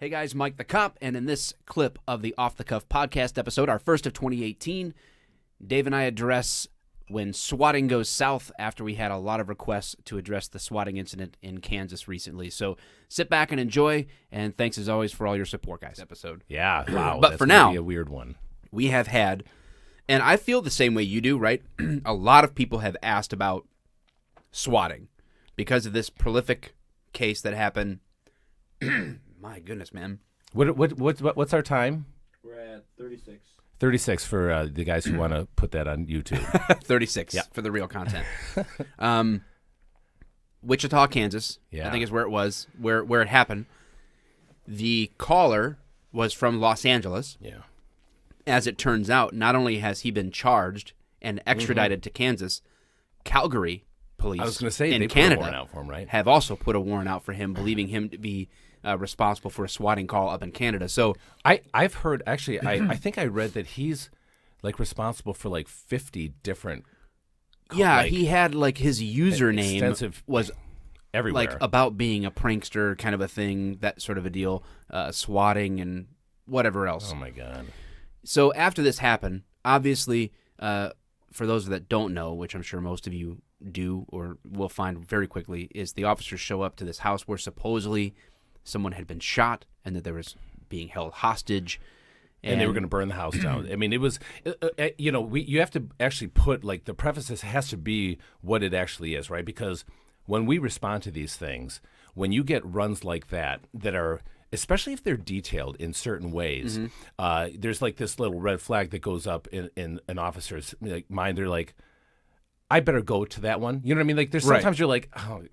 Hey guys, Mike the Cop, and in this clip of the Off the Cuff podcast episode, our first of 2018, Dave and I address when swatting goes south after we had a lot of requests to address the swatting incident in Kansas recently. So sit back and enjoy, and thanks as always for all your support, guys. Episode. Yeah, wow. But that's for now, be a weird one. We have had, and I feel the same way you do, right? A lot of people have asked about swatting because of this prolific case that happened. My goodness, man. What's our time? We're at 36. 36 for the guys who want to put that on YouTube. 36 for the real content. Wichita, Kansas, I think is where it was, where it happened. The caller was from Los Angeles. Yeah. As it turns out, not only has he been charged and extradited to Kansas, Calgary police I was going to say, in they Canada put a warrant out for him, right? have also put a warrant out for him, believing him to be responsible for a swatting call up in Canada. So I've heard, actually, I think I read that he's like responsible for like 50 different. He had like his username was everywhere, like about being a prankster kind of a thing, that sort of a deal, swatting and whatever else. Oh my God. So after this happened, obviously, for those that don't know, which I'm sure most of you do or will find very quickly, is the officers show up to this house where supposedly someone had been shot and that there was being held hostage. And they were going to burn the house down. I mean, it was, you have to actually put, like, the preface has to be what it actually is, right? Because when we respond to these things, when you get runs like that are, especially if they're detailed in certain ways, there's like this little red flag that goes up in an officer's mind. They're like, I better go to that one. You know what I mean? Like, there's sometimes you're like, oh,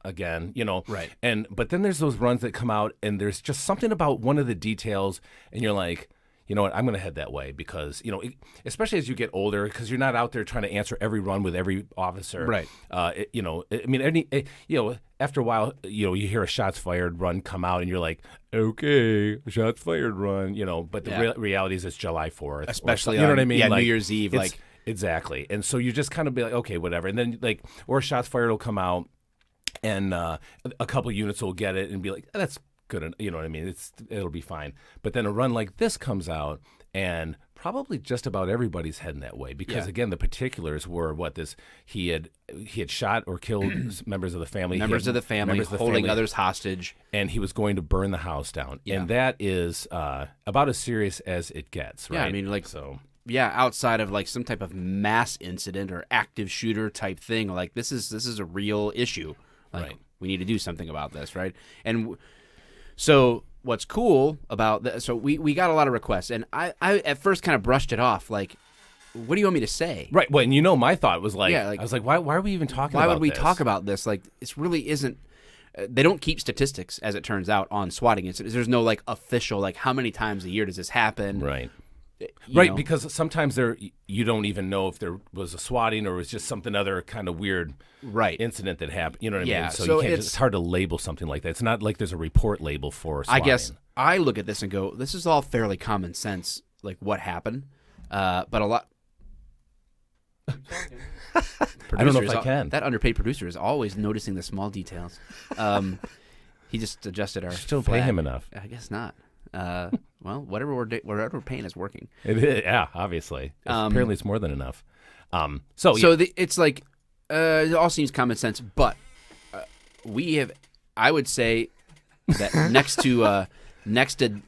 again, Right. But then there's those runs that come out, and there's just something about one of the details, and you're like, you know what, I'm going to head that way because, especially as you get older, because you're not out there trying to answer every run with every officer. Right. After a while, you hear a shots fired run come out, and you're like, okay, shots fired run, but the reality is it's July 4th. Especially you know what I mean? Yeah, like, New Year's Eve, like. Exactly. And so you just kind of be like, okay, whatever. And then or shots fired will come out and a couple units will get it and be like, that's good. You know what I mean? It'll be fine. But then a run like this comes out and probably just about everybody's heading that way because again, the particulars were he had shot or killed members of the family. Members of the family holding others hostage. And he was going to burn the house down. Yeah. And that is about as serious as it gets, right? Yeah, I mean, yeah, outside of like some type of mass incident or active shooter type thing, like this is a real issue. Like, right. We need to do something about this, right? And so what's cool about that? So we got a lot of requests, and I at first kind of brushed it off, like, what do you want me to say? Right. Well, and my thought was like, I was like, why are we even talking? Why about would we this? talk about this? Like, it really isn't. They don't keep statistics, as it turns out, on swatting incidents. There's no like official like how many times a year does this happen? Right. You know? Because sometimes you don't even know if there was a swatting or it was just something other kind of weird incident that happened. You know what I mean? So it's hard to label something like that. It's not like there's a report label for swatting. I guess I look at this and go, this is all fairly common sense, like what happened. But a lot. I don't know if I can. That underpaid producer is always noticing the small details. He just adjusted our. Still pay him enough? I guess not. Well, whatever we're paying is working. It is, yeah, obviously. Apparently, it's more than enough. It's like it all seems common sense, but we have. I would say that next to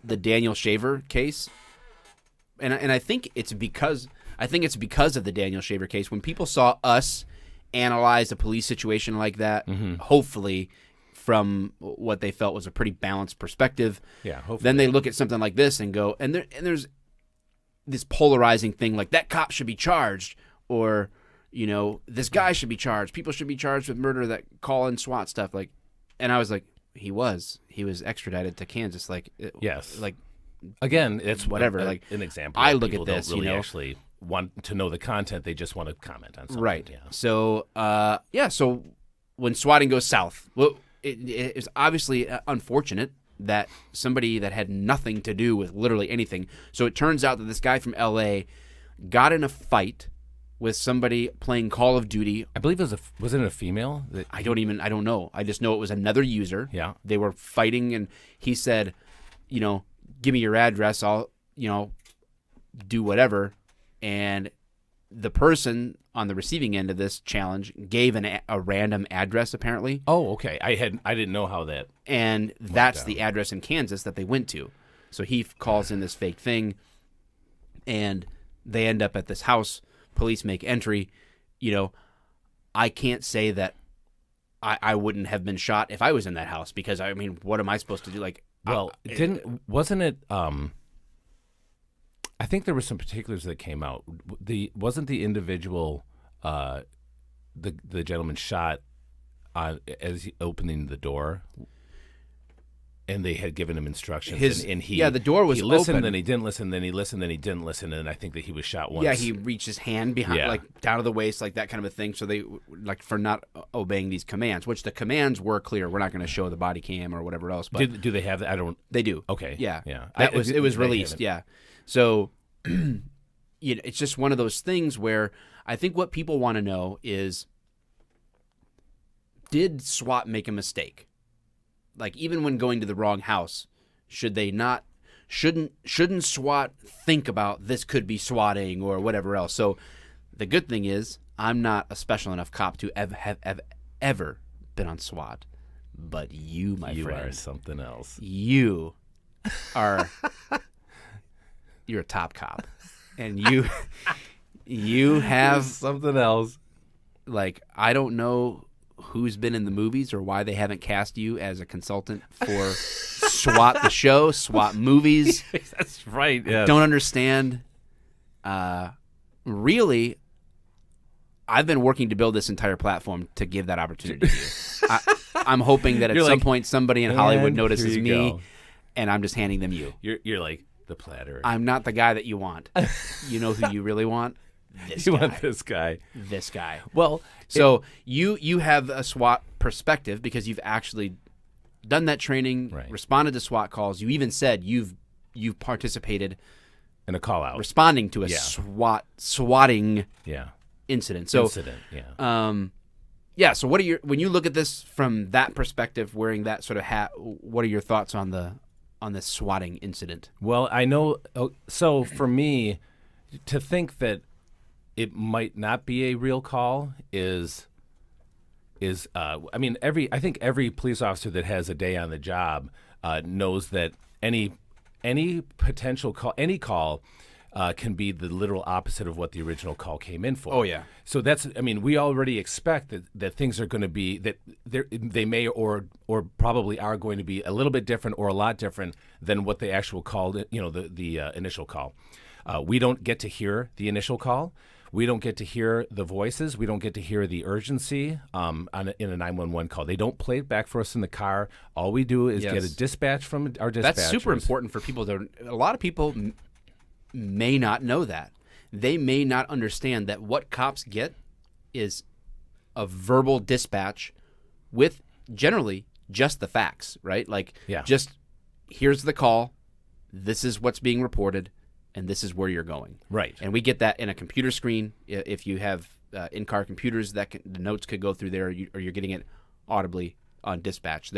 the Daniel Shaver case, and I think it's because of the Daniel Shaver case. When people saw us analyze a police situation like that, hopefully, from what they felt was a pretty balanced perspective. Yeah, hopefully. Then they look at something like this and go, and there's this polarizing thing like that cop should be charged, or this guy should be charged. People should be charged with murder that call in SWAT stuff. Like, and I was like, he was extradited to Kansas. Like, yes, like again, it's whatever. Like an example. I look at this, don't really actually want to know the content. They just want to comment on something. Right. Yeah. So, so when swatting goes south, well. It is obviously unfortunate that somebody that had nothing to do with literally anything. So it turns out that this guy from L.A. got in a fight with somebody playing Call of Duty. I believe was it a female? I don't know. I just know it was another user. Yeah. They were fighting, and he said, give me your address. I'll, do whatever. And the person on the receiving end of this challenge gave a random address, apparently. Oh, okay. I didn't know how that. And that's the address in Kansas that they went to. So he calls in this fake thing, and they end up at this house. Police make entry. I can't say that I wouldn't have been shot if I was in that house, because what am I supposed to do? Wasn't it? I think there were some particulars that came out. Wasn't the individual, the gentleman shot as he opening the door, and they had given him instructions, the door was open. Then he didn't listen, then he listened, then he didn't listen, and I think that he was shot once. Yeah, he reached his hand behind, down to the waist, like that kind of a thing. So they for not obeying these commands, which the commands were clear. We're not going to show the body cam or whatever else. But do they have that? I don't. They do. Okay. Yeah. Yeah. It was released. Yeah. So, it's just one of those things where I think what people want to know is, did SWAT make a mistake? Like, even when going to the wrong house, shouldn't SWAT think about this could be swatting or whatever else? So the good thing is, I'm not a special enough cop to have ever been on SWAT, but you, my friend, you are something else. You are you're a top cop, and you have something else. Like, I don't know who's been in the movies or why they haven't cast you as a consultant for SWAT the show, SWAT movies. That's right. Yeah. Don't understand. Really, I've been working to build this entire platform to give that opportunity to you. I'm hoping that at some point somebody in Hollywood notices me, and I'm just handing them you. You're like the platter. I'm not the guy that you want. You know who you really want? This you guy. Want this guy. This guy. Well, so you have a SWAT perspective because you've actually done that training, responded to SWAT calls. You even said you've participated in a call out, responding to a swatting incident. So so what are when you look at this from that perspective, wearing that sort of hat, what are your thoughts on this swatting incident? Well, I know. So for me, to think that it might not be a real call is I think every police officer that has a day on the job knows that any potential call, any call can be the literal opposite of what the original call came in for. Oh yeah. So we already expect that things are going to be that they may or probably are going to be a little bit different or a lot different than what the actual call, the initial call. We don't get to hear the initial call. We don't get to hear the voices. We don't get to hear the urgency in a 911 call. They don't play it back for us in the car. All we do is get a dispatch from our dispatchers. That's super important for people. A lot of people may not know that. They may not understand that what cops get is a verbal dispatch with generally just the facts, right? Like, just here's the call, this is what's being reported, and this is where you're going. Right. And we get that in a computer screen. If you have in-car computers, the notes could go through there, or you're getting it audibly on dispatch.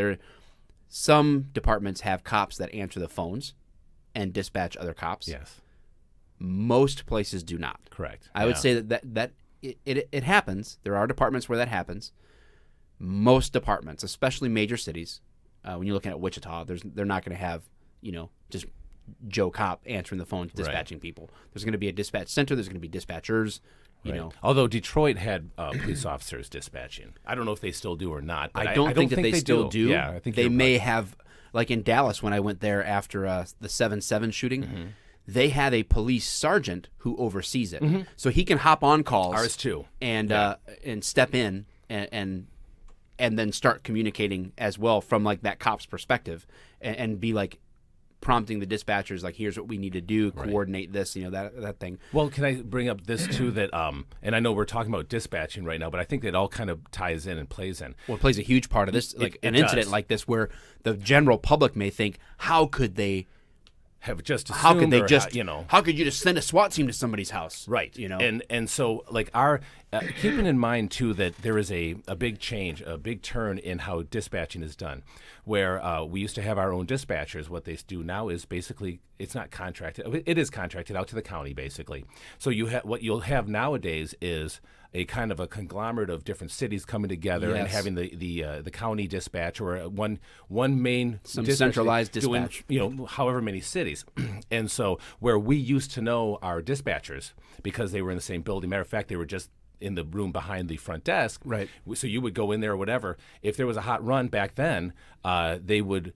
Some departments have cops that answer the phones and dispatch other cops. Yes. Most places do not. Correct. I would say that it happens. There are departments where that happens. Most departments, especially major cities, when you're looking at Wichita, they're not going to have just Joe Cop answering the phone, dispatching people. There's going to be a dispatch center. There's going to be dispatchers. You know. Although Detroit had police officers dispatching, I don't know if they still do or not. But I don't think that they still do. Yeah, I think they may have. Like in Dallas, when I went there after the 7/7 shooting, they have a police sergeant who oversees it, so he can hop on calls. Ours too, and step in and then start communicating as well from like that cop's perspective, and be like prompting the dispatchers, like, here's what we need to do, coordinate this, that thing. Well, can I bring up this too, that and I know we're talking about dispatching right now, but I think that all kind of ties in and plays in. Well, it plays a huge part of this, like an incident like this, where the general public may think, how could they have just assumed, how could they just, how could you just send a SWAT team to somebody's house? Right. And so like our keeping in mind too that there is a big change, a big turn in how dispatching is done, where we used to have our own dispatchers. What they do now is basically it's not contracted. It is contracted out to the county basically. So what you'll have nowadays is a kind of a conglomerate of different cities coming together and having the county dispatch or one main centralized dispatch doing however many cities. And so where we used to know our dispatchers because they were in the same building. Matter of fact, they were just in the room behind the front desk. Right. So you would go in there or whatever. If there was a hot run back then, they would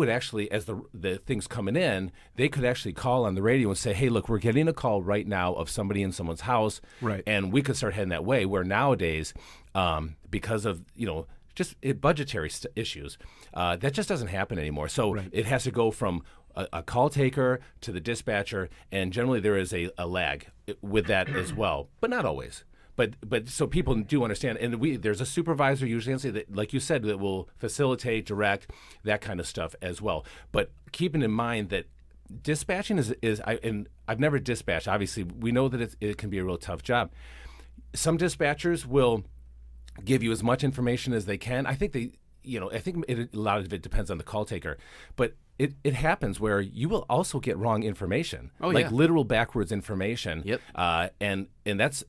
actually, as the things coming in, they could actually call on the radio and say, hey, look, we're getting a call right now of somebody in someone's house. Right. And we could start heading that way, where nowadays, because of, just budgetary issues, that just doesn't happen anymore. So it has to go from a call taker to the dispatcher, and generally there is a lag with that as well, but not always. But so people do understand, and there's a supervisor usually, that, like you said, that will facilitate, direct, that kind of stuff as well. But keeping in mind that dispatching and I've never dispatched. Obviously, we know that it can be a real tough job. Some dispatchers will give you as much information as they can. I think a lot of it depends on the call taker, but it happens where you will also get wrong information, literal backwards information. Yep. And that's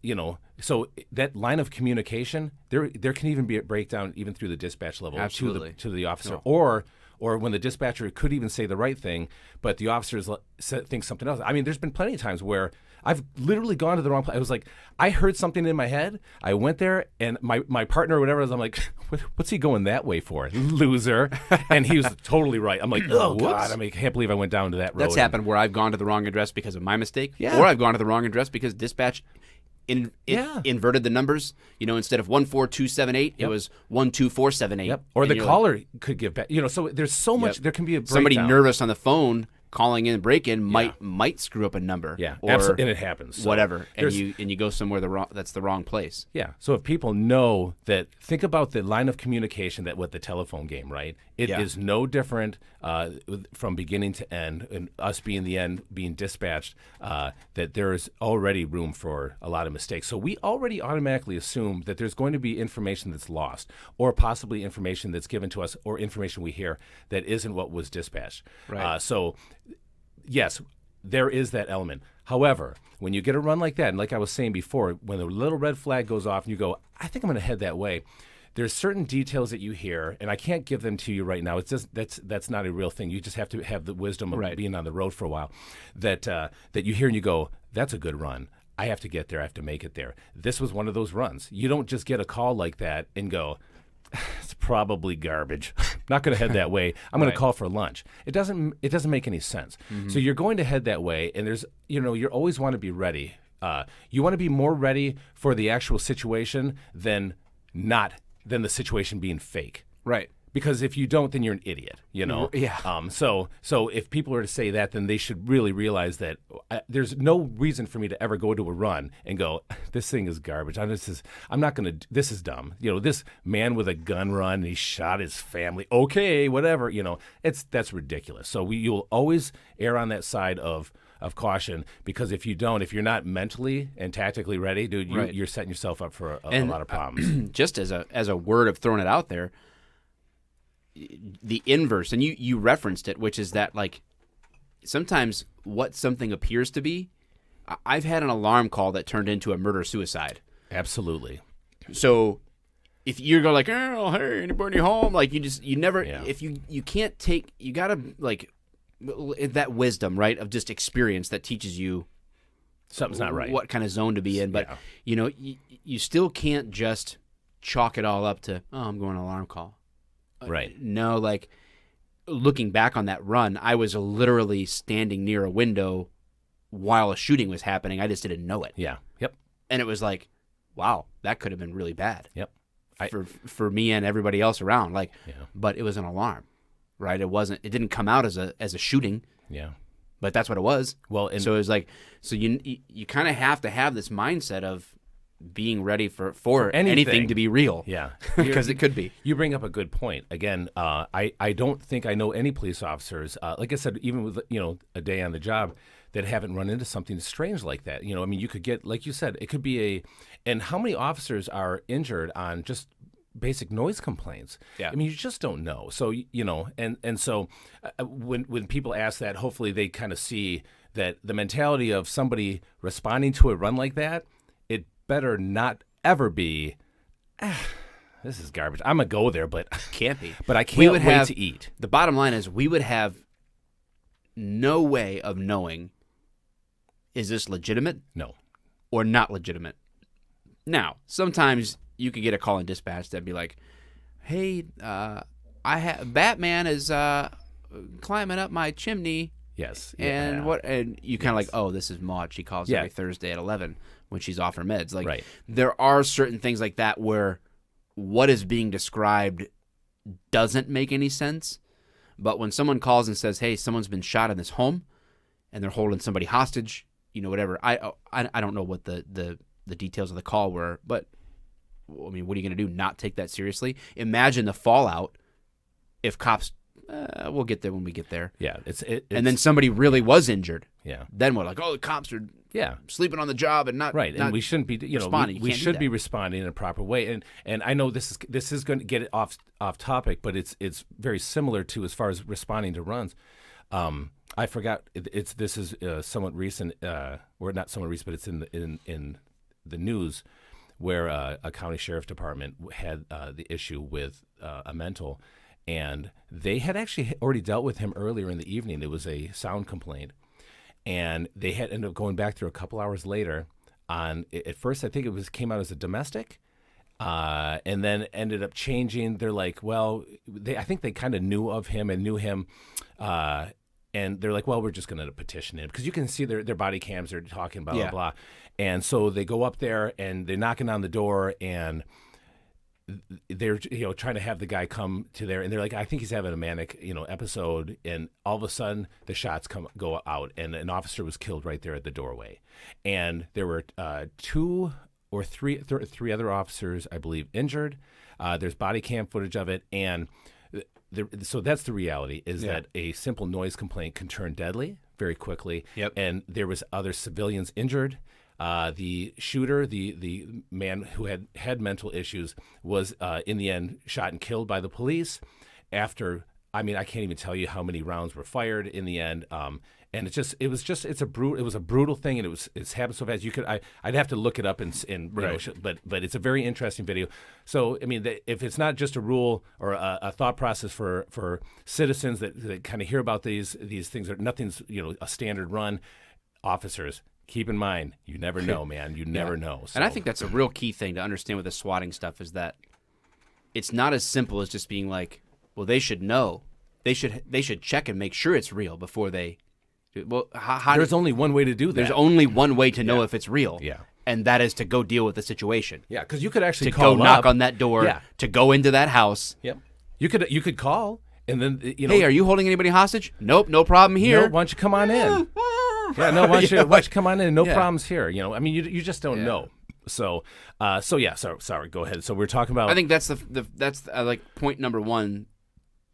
so that line of communication there can even be a breakdown even through the dispatch level to the officer or when the dispatcher could even say the right thing, but the officers think something else. I mean, there's been plenty of times where I've literally gone to the wrong place. I was like, I heard something in my head. I went there, and my partner or whatever, I'm like, what's he going that way for? Loser. And he was totally right. I'm like, oh, God. I can't believe I went down to that road. That's happened where I've gone to the wrong address because of my mistake, or I've gone to the wrong address because dispatch inverted the numbers. Instead of 14278, it was 12478. Yep. Or the caller could give back. So there's so much. There can be a breakdown. Somebody nervous on the phone calling in break-in might screw up a number. Yeah, and it happens. So whatever, and you go somewhere that's the wrong place. Yeah. So if people know that, think about the line of communication with the telephone game, right? It is no different from beginning to end, and us being the end, being dispatched, that there is already room for a lot of mistakes. So we already automatically assume that there's going to be information that's lost, or possibly information that's given to us, or information we hear that isn't what was dispatched. Right. So yes, there is that element. However, when you get a run like that, and like I was saying before, when the little red flag goes off and you go, I think I'm going to head that way, there's certain details that you hear, and I can't give them to you right now. It's just that's not a real thing. You just have to have the wisdom of being on the road for a while, that you hear and you go, that's a good run. I have to get there. I have to make it there. This was one of those runs. You don't just get a call like that and go, it's probably garbage. Not going to head that way. I'm going to call for lunch. It doesn't make any sense. Mm-hmm. So you're going to head that way, and there's you always want to be ready. You want to be more ready for the actual situation than the situation being fake. Right. Because if you don't, then you're an idiot, Yeah. So if people are to say that, then they should really realize that there's no reason for me to ever go to a run and go, this thing is garbage. This is dumb. This man with a gun run, and he shot his family. Okay, whatever. That's ridiculous. So you'll always err on that side of caution, because if you're not mentally and tactically ready, dude, you're setting yourself up for a lot of problems. Just as a word of throwing it out there, the inverse, and you referenced it, which is that, like, sometimes what something appears to be, I've had an alarm call that turned into a murder-suicide. Absolutely. So if you're going like, oh, hey, anybody home? Like, you never, if you can't take, you got to, like, that wisdom, right, of just experience that teaches you something's not right, what kind of zone to be in. But, you still can't just chalk it all up to, oh, I'm going to an alarm call. Right. No, like, looking back on that run, I was literally standing near a window while a shooting was happening. I just didn't know it. Yeah. Yep. And it was like, wow, that could have been really bad. Yep. For me and everybody else around. Like, but it was an alarm, right? It didn't come out as a shooting. Yeah. But that's what it was. Well, so it was like, so you kind of have to have this mindset of being ready for anything to be real. Yeah, because it could be. You bring up a good point. Again, I don't think I know any police officers, like I said, even with a day on the job, that haven't run into something strange like that. I mean, you could get, like you said, it could be and how many officers are injured on just basic noise complaints? Yeah. I mean, you just don't know. So, and so when people ask that, hopefully they kind of see that the mentality of somebody responding to a run like that, it better not ever be, this is garbage. I'm going to go there, but can't be. But I can't wait to eat. The bottom line is we would have no way of knowing, is this legitimate? No. Or not legitimate? Now, sometimes you could get a call in dispatch that'd be like, hey, Batman is climbing up my chimney. Yes. And and you kind of like, oh, this is Maud. She calls every Thursday at 11 when she's off her meds. Like, there are certain things like that where what is being described doesn't make any sense. But when someone calls and says, hey, someone's been shot in this home and they're holding somebody hostage, whatever. I don't know what the details of the call were, but I mean, what are you going to do? Not take that seriously? Imagine the fallout if cops. We'll get there when we get there. Yeah, and then somebody really was injured. Yeah. Then we're like, oh, the cops are sleeping on the job and not right. Not and we shouldn't be responding. We should be responding in a proper way. And I know this is going to get it off topic, but it's very similar to as far as responding to runs. I forgot. This is somewhat recent, or not somewhat recent, but it's in the news where a county sheriff department had the issue with a mental, and they had actually already dealt with him earlier in the evening. It was a sound complaint, and they had ended up going back through a couple hours later. At first, I think came out as a domestic, and then ended up changing. They're like, well, I think they kind of knew of him and knew him. And they're like, well, we're just going to petition him. Because you can see their body cams are talking, blah, blah, blah. And so they go up there, and they're knocking on the door, and they're trying to have the guy come to there. And they're like, I think he's having a manic episode. And all of a sudden, the shots go out, and an officer was killed right there at the doorway. And there were two or three other officers, I believe, injured. There's body cam footage of it. And so that's the reality, is that a simple noise complaint can turn deadly very quickly. Yep. And there was other civilians injured. The shooter, the man who had mental issues, was in the end shot and killed by the police. After, I mean, I can't even tell you how many rounds were fired in the end. And it was a brutal thing, and it's happened so fast. I'd have to look it up but it's a very interesting video. So I mean, if it's not just a rule or a thought process for citizens that kind of hear about these things, or nothing's a standard run, officers, keep in mind, you never know, man. You never know. So. And I think that's a real key thing to understand with the swatting stuff, is that it's not as simple as just being like, well, they should know, they should check and make sure it's real before they. Well, there's only one way to do that. There's only one way to know if it's real. Yeah. And that is to go deal with the situation. Yeah, because you could actually go knock on that door, to go into that house. Yep. You could call, and then hey, are you holding anybody hostage? Nope, no problem here. No, why don't you come on in? Yeah, no, why don't you come on in? No problems here. I mean, you just don't know. So sorry, go ahead. So we're talking about. I think that's that's like point number one,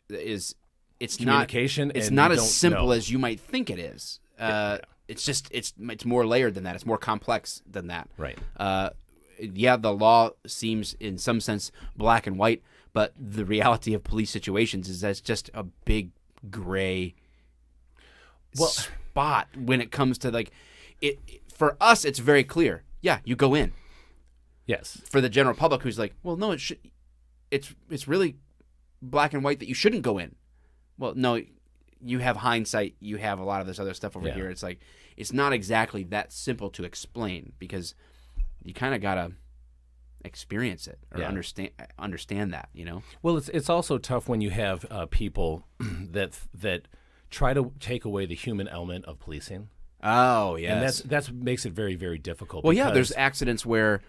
is it's communication. It's not as simple as you might think it is. It's just it's more layered than that. It's more complex than that. Right. The law seems in some sense black and white, but the reality of police situations is that it's just a big gray spot when it comes to like it. For us, it's very clear. Yeah, you go in. Yes. For the general public, who's like, well, no, it's really black and white that you shouldn't go in. Well, no, you have hindsight. You have a lot of this other stuff over here. It's like it's not exactly that simple to explain, because you kind of gotta experience it or understand that. Well, it's also tough when you have people that try to take away the human element of policing. Oh, yes. And that's makes it very, very difficult. Well, there's accidents where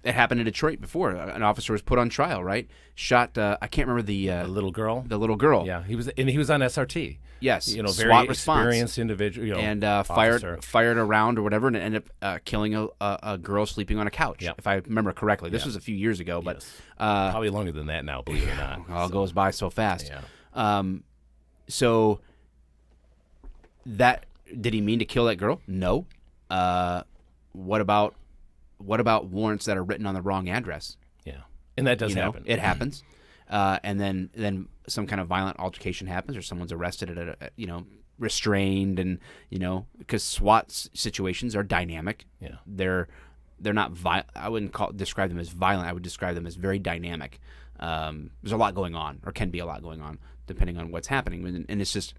It happened in Detroit before. An officer was put on trial, right? Shot. I can't remember the little girl. The little girl. Yeah, he was on SRT. Yes, very SWAT experienced individual. And fired a round or whatever, and it ended up killing a girl sleeping on a couch. Yep. If I remember correctly, this was a few years ago, but probably longer than that now. Believe it or not, all goes by so fast. Yeah. So that did he mean to kill that girl? No. What about warrants that are written on the wrong address? Yeah, and that does happen. It happens, and then some kind of violent altercation happens, or someone's arrested at restrained, and because SWAT situations are dynamic. Yeah, they're not violent. I wouldn't describe them as violent. I would describe them as very dynamic. There's a lot going on, or can be a lot going on, depending on what's happening, and it's just.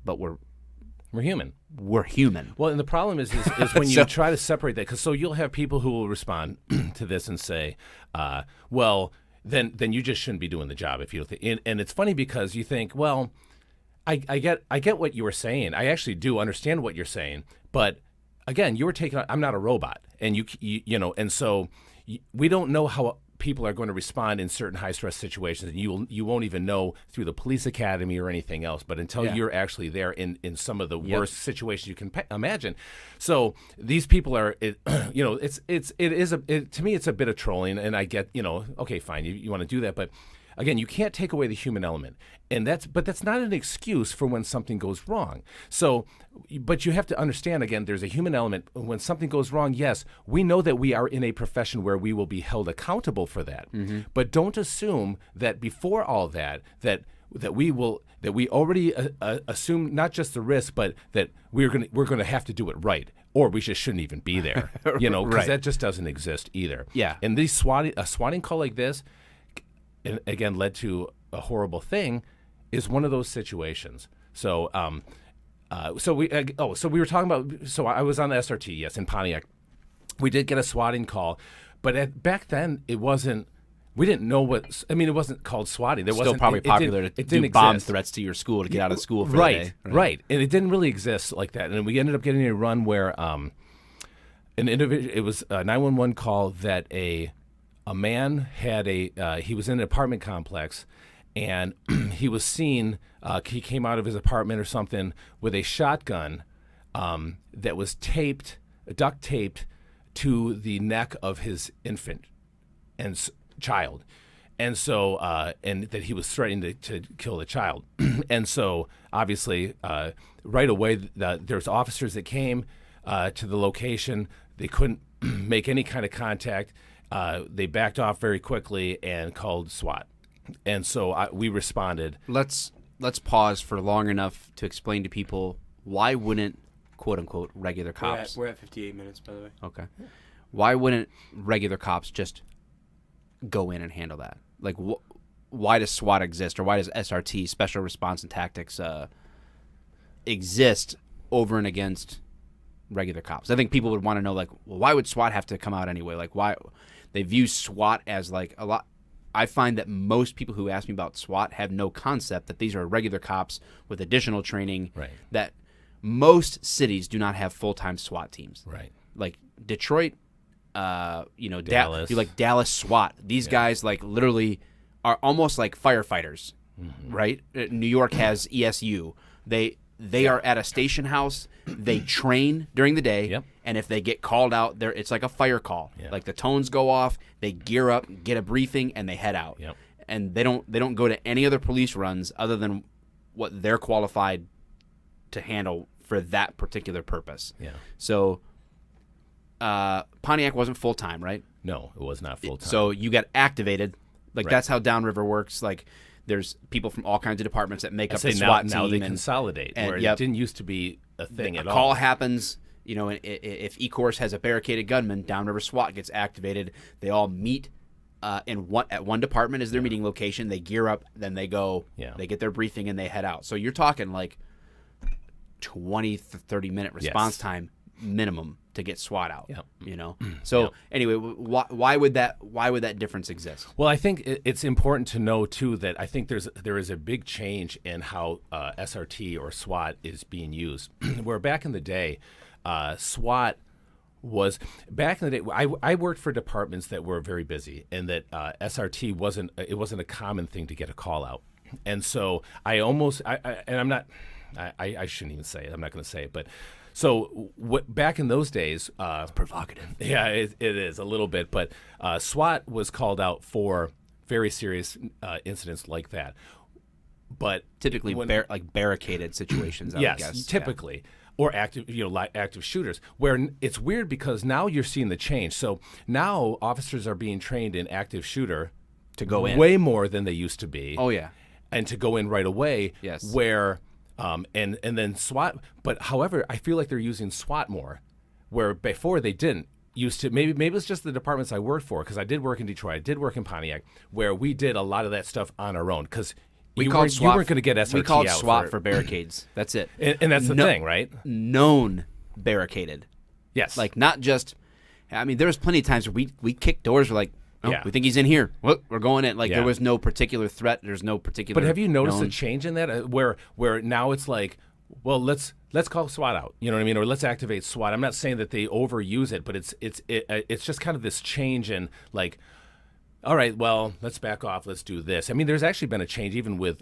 But we're human. We're human. Well, and the problem is when you try to separate that, because you'll have people who will respond to this and say, well, then you just shouldn't be doing the job if you don't think. And it's funny because you think, well, I get what you were saying. I actually do understand what you're saying, but again, you were taking. I'm not a robot, and and so we don't know how people are going to respond in certain high stress situations, and you won't even know through the police academy or anything else. But until you're actually there in some of the worst situations you can imagine, so these people are, to me it's a bit of trolling, and I get okay, fine, you want to do that, but again, you can't take away the human element, and that's not an excuse for when something goes wrong. So, but you have to understand, again, there's a human element. When something goes wrong, yes, we know that we are in a profession where we will be held accountable for that. Mm-hmm. But don't assume that before all that we already assume not just the risk, but that we're going to have to do it right, or we just shouldn't even be there. Because right. That just doesn't exist either. Yeah. And a swatting call like this, and again led to a horrible thing, is one of those situations. So we were talking about. So I was on the SRT, yes, in Pontiac. We did get a swatting call, but back then it wasn't. We didn't know what. I mean, it wasn't called swatting. There wasn't probably popular to do bomb threats to your school to get out of school for the day. Right, and it didn't really exist like that. And we ended up getting a run where an individual. It was a 911 call that a man had he was in an apartment complex, and he was seen. He came out of his apartment or something with a shotgun that was duct taped to the neck of his infant and child, and so and that he was threatening to kill the child. And so obviously right away there's officers that came to the location. They couldn't make any kind of contact. They backed off very quickly and called SWAT, and so we responded. Let's pause for long enough to explain to people why wouldn't quote unquote regular cops. We're at 58 minutes, by the way. Okay. Why wouldn't regular cops just go in and handle that? Like, why does SWAT exist, or why does SRT, Special Response and Tactics, exist over and against regular cops? I think people would want to know, like, well, why would SWAT have to come out anyway? Like, why they view SWAT as like a lot. I find that most people who ask me about SWAT have no concept that these are regular cops with additional training. Right. That most cities do not have full-time SWAT teams. Right. Like Detroit, Dallas. Dallas SWAT. These guys like literally are almost like firefighters, right? New York has ESU. They are at a station house. They train during the day, and if they get called out, it's like a fire call. Yep. Like the tones go off, they gear up, get a briefing, and they head out. Yep. And they don't go to any other police runs other than what they're qualified to handle for that particular purpose. Yeah. So Pontiac wasn't full time, right? No, it was not full time. So you got activated. Like that's how Downriver works. Like there's people from all kinds of departments that make up the SWAT team. Now they consolidate, where it didn't used to be a thing at all. A call happens, and if E-Course has a barricaded gunman, Downriver SWAT gets activated. They all meet at one department as their meeting location. They gear up, then they go. Yeah. They get their briefing and they head out. So you're talking like 20 to 30 minute response time minimum to get SWAT out. Yep. So anyway, why would that difference exist? Well, I think it's important to know too that I think there is a big change in how SRT or SWAT is being used. Where back in the day, SWAT was back in the day. I worked for departments that were very busy, and that SRT wasn't a common thing to get a call out. And so I shouldn't even say it. I'm not going to say it, but so back in those days, it's provocative. Yeah, it is a little bit, but SWAT was called out for very serious incidents like that. But typically, like barricaded situations. Yes, I would guess. typically. Yeah. Or active shooters, where it's weird because now you're seeing the change. So now officers are being trained in active shooter to go in way more than they used to be. Oh yeah, and to go in right away. Yes. Where and then SWAT. But however, I feel like they're using SWAT more, where before they didn't. Used to maybe it's just the departments I worked for, because I did work in Detroit, I did work in Pontiac, where we did a lot of that stuff on our own because. You weren't going to get SRT We called out SWAT for barricades. That's it. And that's the thing, right? Known barricaded. Yes. Like not just. I mean, there was plenty of times where we kicked doors. We're like, oh, Yeah. we think he's in here. Well, we're going in. Like Yeah. there was no particular threat. There's no particular. But have you noticed known... a change in that, where now it's like, well, let's call SWAT out. You know what I mean? Or let's activate SWAT. I'm not saying that they overuse it, but it's just kind of this change in like. All right, well, let's back off. Let's do this. I mean, there's actually been a change even with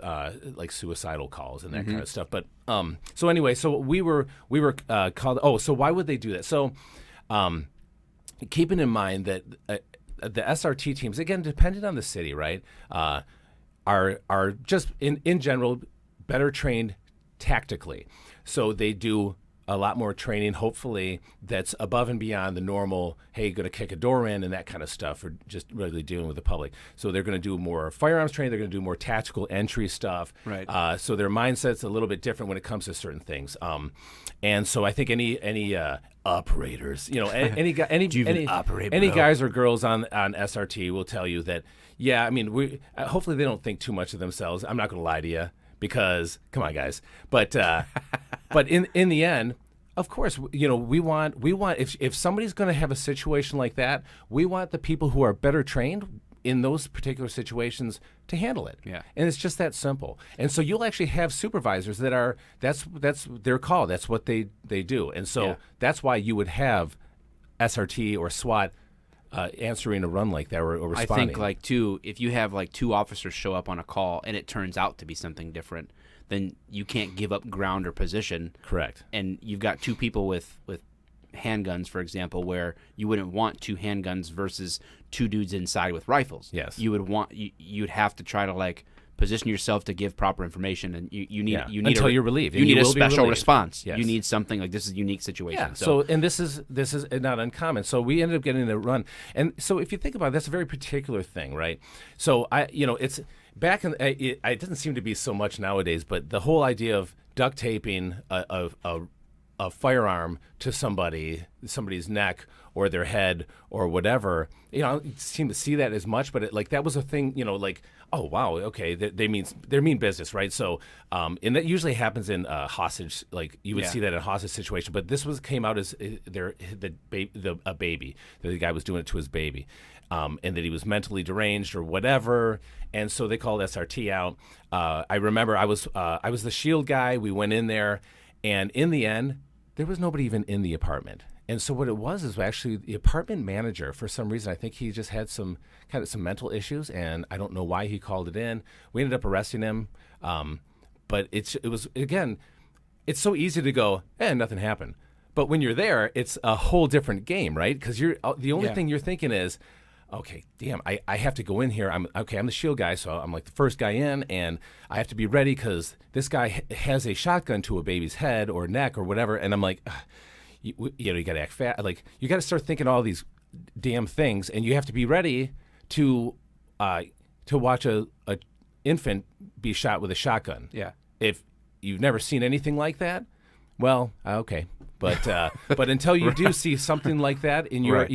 like suicidal calls and that kind of stuff. But so anyway, so we were called. Oh, so why would they do that? So keeping in mind that the SRT teams, again, depending on the city, right, are just in general better trained tactically. So they do a lot more training, hopefully, that's above and beyond the normal, hey, you're going to kick a door in and that kind of stuff, or just really dealing with the public. So they're going to do more firearms training. They're going to do more tactical entry stuff. Right. So their mindset's a little bit different when it comes to certain things. And so I think any operators, any guys or girls on SRT will tell you that, yeah, I mean, hopefully they don't think too much of themselves. I'm not going to lie to you. Because come on, guys, but in the end, of course, we want if somebody's going to have a situation like that, we want the people who are better trained in those particular situations to handle it. Yeah, and it's just that simple. And so you'll actually have supervisors that's their call. That's what they do. And so that's why you would have SRT or SWAT. Answering a run like that or responding. I think if you have like two officers show up on a call and it turns out to be something different, then you can't give up ground or position. Correct. And you've got two people with handguns, for example, where you wouldn't want two handguns versus two dudes inside with rifles. Yes. You'd have to try to like position yourself to give proper information, and you need until you're relieved. You need a special response. Yes. You need something like this is a unique situation. Yeah. So and this is not uncommon. So we ended up getting a run, and so if you think about it, that's a very particular thing, right? So it's back in it doesn't seem to be so much nowadays, but the whole idea of duct taping a firearm to somebody's neck or their head or whatever, I don't seem to see that as much, but that was a thing, like, oh wow, okay, they mean business, right? So, and that usually happens in hostage, like you would see that in a hostage situation. But this came out as a baby that the guy was doing it to his baby, and that he was mentally deranged or whatever. And so they called SRT out. I remember I was the shield guy. We went in there, and in the end, there was nobody even in the apartment. And so what it was is actually the apartment manager, for some reason, I think he just had some mental issues, and I don't know why he called it in. We ended up arresting him. But it was, again, it's so easy to go, nothing happened. But when you're there, it's a whole different game, right? Because the only thing you're thinking is, okay, damn, I have to go in here. I'm the shield guy, so I'm like the first guy in, and I have to be ready because this guy has a shotgun to a baby's head or neck or whatever, and I'm like, you got to act fast. Like you got to start thinking all these damn things, and you have to be ready to watch a infant be shot with a shotgun. Yeah. If you've never seen anything like that, well, okay. But until you do see something like that in your,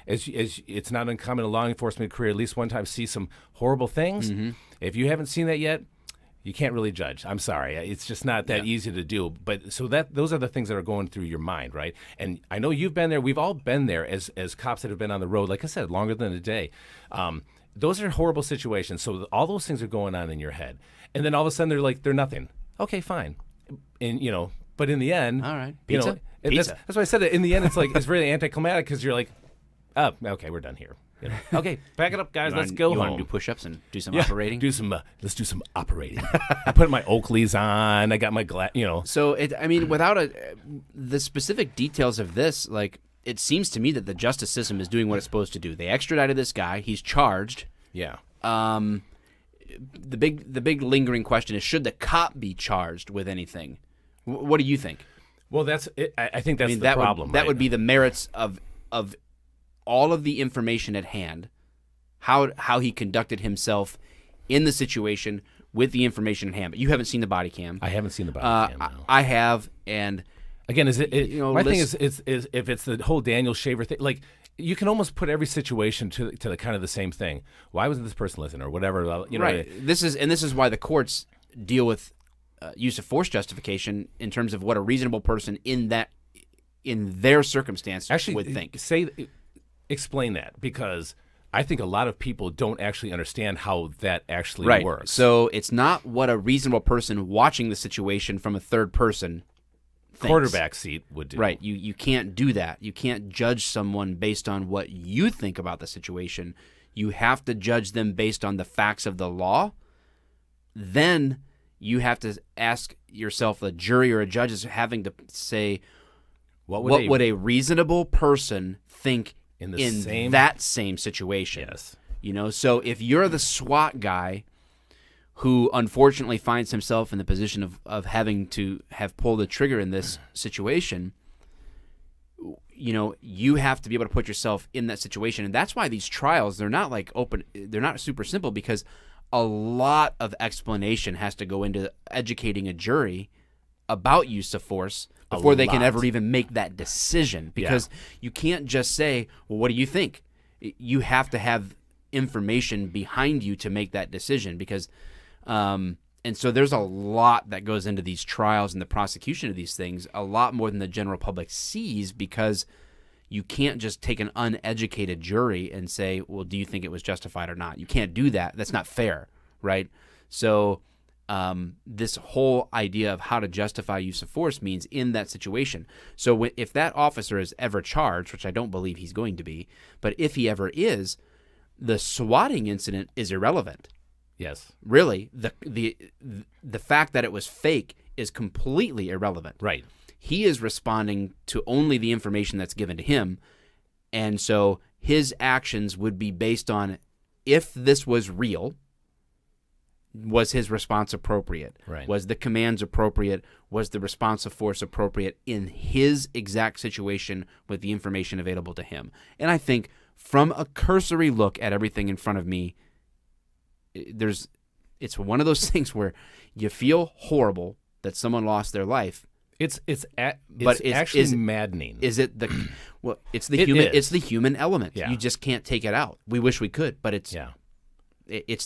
as it's not uncommon in a law enforcement career, at least one time see some horrible things. Mm-hmm. If you haven't seen that yet, you can't really judge. I'm sorry. It's just not that easy to do. But so those are the things that are going through your mind, right? And I know you've been there. We've all been there as cops that have been on the road, like I said, longer than a day. Those are horrible situations. So all those things are going on in your head. And then all of a sudden they're nothing. Okay, fine. And, But in the end, all right, you pizza. know, that's why I said it. In the end, it's like it's really anticlimactic because you're like, oh, okay, we're done here. You know? Okay, pack it up, guys. Let's go You home. want to do push-ups and do some operating? Let's do some operating. I put my Oakleys on. I got my So without the specific details of this, like it seems to me that the justice system is doing what it's supposed to do. They extradited this guy. He's charged. Yeah. The big lingering question is, should the cop be charged with anything? What do you think? Well, that's it. I think that's the problem. That would be the merits of all of the information at hand, how he conducted himself in the situation with the information at hand. But you haven't seen the body cam. I haven't seen the body cam. No. I have, and again, my thing is if it's the whole Daniel Shaver thing, like you can almost put every situation to the kind of the same thing. Why wasn't this person listening or whatever? You know, right. This is why the courts deal with use of force justification in terms of what a reasonable person in their circumstance would think. Explain that, because I think a lot of people don't actually understand how that actually works. So it's not what a reasonable person watching the situation from a third person thinks. Quarterback seat would do. Right. You can't do that. You can't judge someone based on what you think about the situation. You have to judge them based on the facts of the law. Then you have to ask yourself, a jury or a judge is having to say, what would a reasonable person think in that same situation? Yes. You know, so if you're the SWAT guy who unfortunately finds himself in the position of having to have pulled the trigger in this situation, you know, you have to be able to put yourself in that situation. And that's why these trials, they're not like open, they're not super simple, because a lot of explanation has to go into educating a jury about use of force before they can ever even make that decision, because you can't just say, well, what do you think? You have to have information behind you to make that decision, because and so there's a lot that goes into these trials and the prosecution of these things, a lot more than the general public sees, because you can't just take an uneducated jury and say, well, do you think it was justified or not? You can't do that. That's not fair, right? So this whole idea of how to justify use of force means in that situation. So if that officer is ever charged, which I don't believe he's going to be, but if he ever is, the swatting incident is irrelevant. Yes. Really, the fact that it was fake is completely irrelevant. Right. He is responding to only the information that's given to him, and so his actions would be based on, if this was real, was his response appropriate? Right. Was the commands appropriate? Was the response of force appropriate in his exact situation with the information available to him? And I think from a cursory look at everything in front of me, it's one of those things where you feel horrible that someone lost their life. It's actually maddening. Is it the well? It's the human. It's the human element. Yeah. You just can't take it out. We wish we could, but it's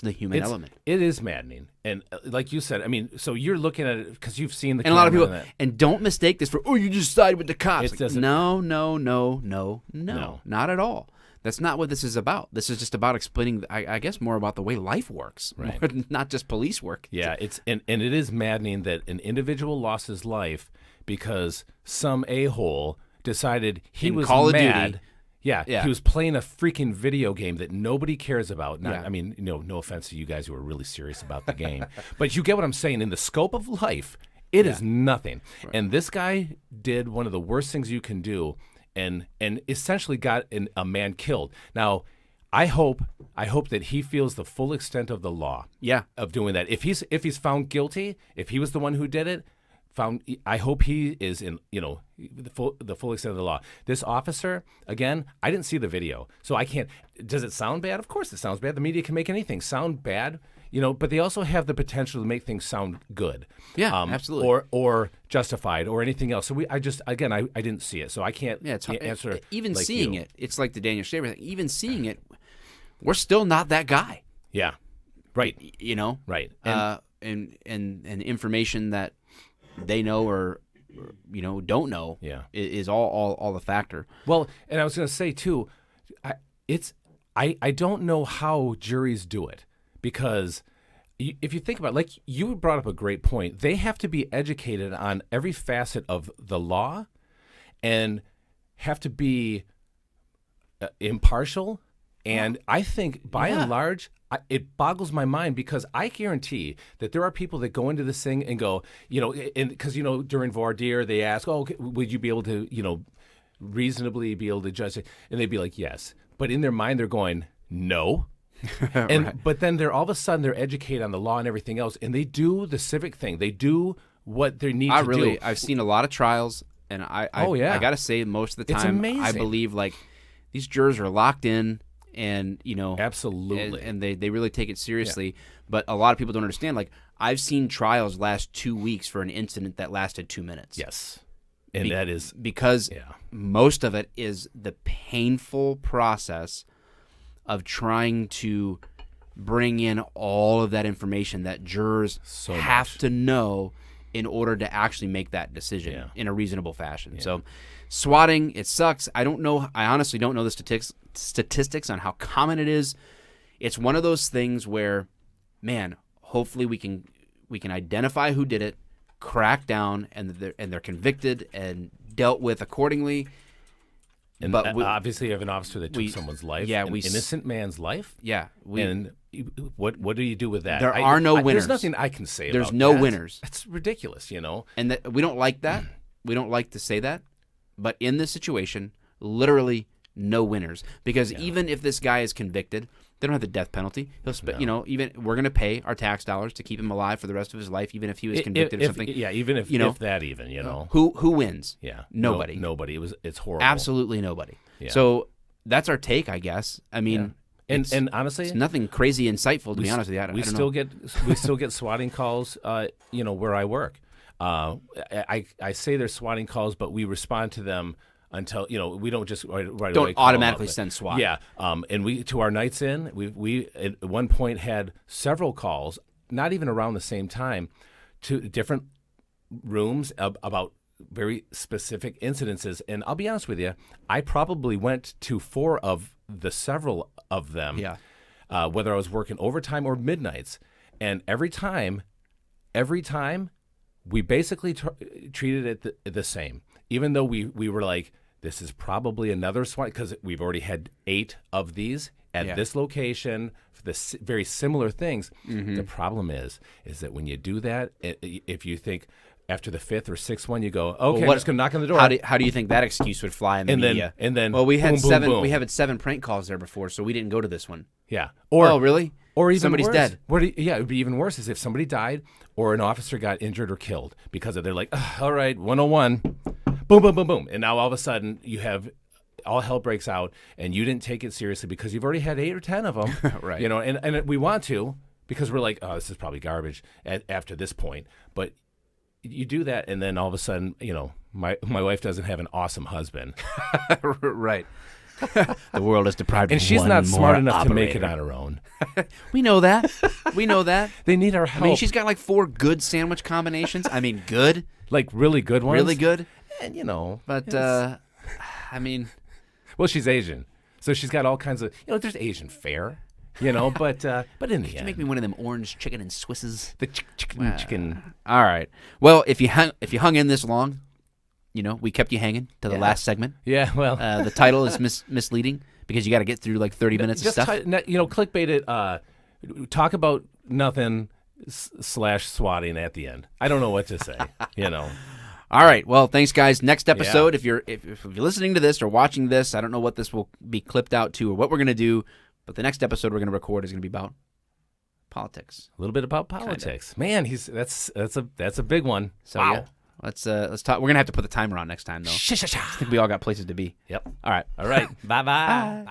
the human element. It is maddening, and like you said, I mean, so you're looking at it because you've seen the and a lot of people, and don't mistake this for you just side with the cops. Like, no, not at all. That's not what this is about. This is just about explaining, I guess, more about the way life works, right? Not just police work. Yeah, and it is maddening that an individual lost his life because some a-hole decided he was Call mad. of Duty. Yeah, he was playing a freaking video game that nobody cares about. I mean, no offense to you guys who are really serious about the game, but you get what I'm saying. In the scope of life, it is nothing. Right. And this guy did one of the worst things you can do, and essentially got a man killed. Now, I hope that he feels the full extent of the law. Yeah, of doing that. If he's found guilty, if he was the one who did it, I hope he is in the full extent of the law. This officer, again, I didn't see the video, so I can't. Does it sound bad? Of course it sounds bad. The media can make anything sound bad, but they also have the potential to make things sound good. Yeah, absolutely. Or justified or anything else. So I didn't see it, so I can't answer. Even like seeing it, it's like the Daniel Shaver thing. Even seeing it, we're still not that guy. Yeah, right. Right. And information that they know or don't know is all a factor. Well, and I was going to say too, I don't know how juries do it, because if you think about it, like you brought up a great point, they have to be educated on every facet of the law and have to be impartial. And I think by and large, it boggles my mind because I guarantee that there are people that go into this thing and go, because, during voir dire, they ask, okay, would you be able to, reasonably be able to judge it? And they'd be like, yes. But in their mind, they're going, no. And But then all of a sudden they're educated on the law and everything else, and they do the civic thing. They do what they need to do. I've seen a lot of trials, and I got to say most of the time, it's amazing. I believe like these jurors are locked in, and absolutely, and they really take it seriously. Yeah. But a lot of people don't understand. Like I've seen trials last 2 weeks for an incident that lasted 2 minutes. Yes, and that is because most of it is the painful process of trying to bring in all of that information that jurors have to know in order to actually make that decision in a reasonable fashion. Yeah. So swatting, it sucks. I honestly don't know the statistics on how common it is. It's one of those things where, man, hopefully we can identify who did it, crack down, and they're convicted and dealt with accordingly. And but obviously, you have an officer that took someone's life, an innocent man's life. Yeah. And what do you do with that? There are no winners. There's nothing I can say about that. There's no winners. That's ridiculous, And we don't like that. We don't like to say that. But in this situation, literally no winners. Because even if this guy is convicted, they don't have the death penalty. He'll even we're going to pay our tax dollars to keep him alive for the rest of his life, even if he was convicted of something. Yeah, even if that even. Who wins? Yeah, nobody. Nobody. It's horrible. Absolutely nobody. Yeah. So that's our take, I guess. I mean, and honestly, it's nothing crazy insightful to be honest with you. We still get swatting calls. Where I work. I say they're swatting calls, but we respond to them. Until we don't just right away don't automatically send SWAT. Yeah, and we to our nights in, we at one point had several calls, not even around the same time, to different rooms about very specific incidences. And I'll be honest with you, I probably went to 4 of the several of them. Yeah, whether I was working overtime or midnights, and every time, we basically treated it the same. Even though we were like, this is probably another SWAT, because we've already had 8 of these at this location, for the very similar things. Mm-hmm. The problem is that when you do that, if you think after the 5th or 6th one, you go, okay, I'm just going to knock on the door. How do you think that excuse would fly in the media? Well, we had we had 7 prank calls there before, so we didn't go to this one. Yeah. Really? Or even somebody's worse. dead. It would be even worse is if somebody died or an officer got injured or killed because they're like, all right, 101, boom, boom, boom, boom. And now all of a sudden you have all hell breaks out and you didn't take it seriously because you've already had 8 or 10 of them. Right. And we want to because we're like, oh, this is probably garbage after this point. But you do that and then all of a sudden, my wife doesn't have an awesome husband. Right. The world is deprived and of she's one not smart enough operator. to make it on her own. We know that. They need our help. I mean, she's got like 4 good sandwich combinations. I mean, good. Like really good ones? Really good. And, But, I mean. Well, she's Asian. So she's got all kinds of, there's Asian fare, but in the end. Could you make me one of them orange chicken and Swisses? The chicken. All right. Well, if you hung in this long, we kept you hanging to the last segment. Yeah, well. The title is misleading because you got to get through like 30 minutes of stuff. Clickbait it. Talk about nothing / swatting at the end. I don't know what to say, All right. Well, thanks, guys. Next episode, if you're listening to this or watching this, I don't know what this will be clipped out to or what we're going to do, but the next episode we're going to record is going to be about politics. A little bit about politics. Kinda. Man, that's a big one. So, wow. Yeah. Let's talk. We're gonna have to put the timer on next time, though. I think we all got places to be. Yep. All right. Bye-bye. Bye.